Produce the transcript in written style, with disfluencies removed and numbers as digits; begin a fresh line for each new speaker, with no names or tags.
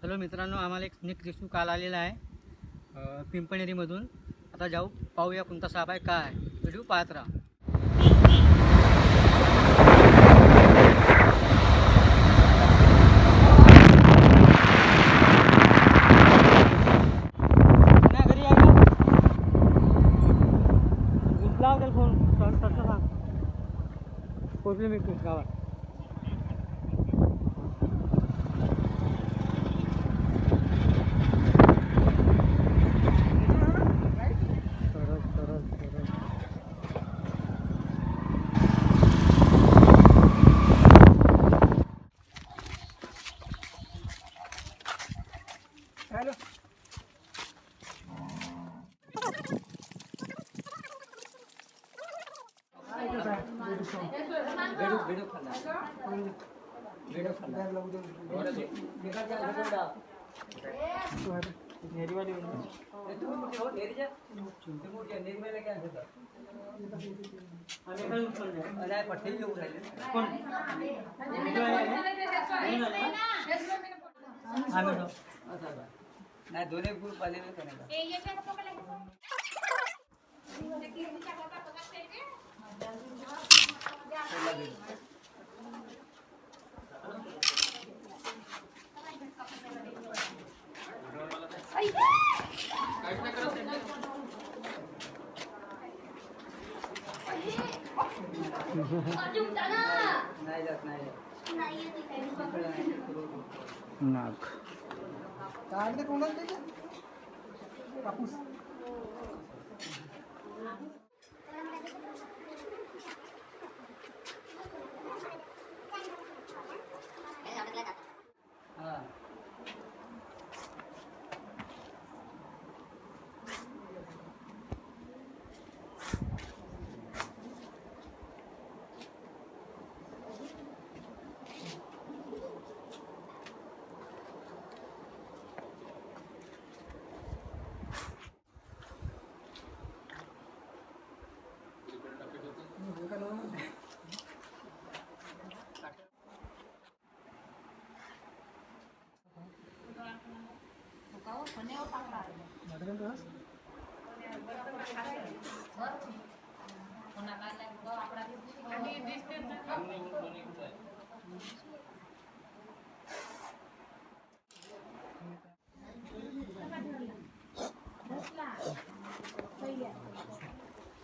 Hello मित्रांनो, आम्हाला एक स्नेक रेस्क्यू काल आलेला आहे पिंपणेरीमधून. आता जाऊ पाहूया कोणता साप आहे काय. व्हिडिओ पाहत राहा. घरी आहे का? गुंतला होता फोन तसं सांग. पोचले मी गावात. Hello. नाही दोन्ही ग्रुप आलेले नाही जात नाक काढते कोणाला कापूस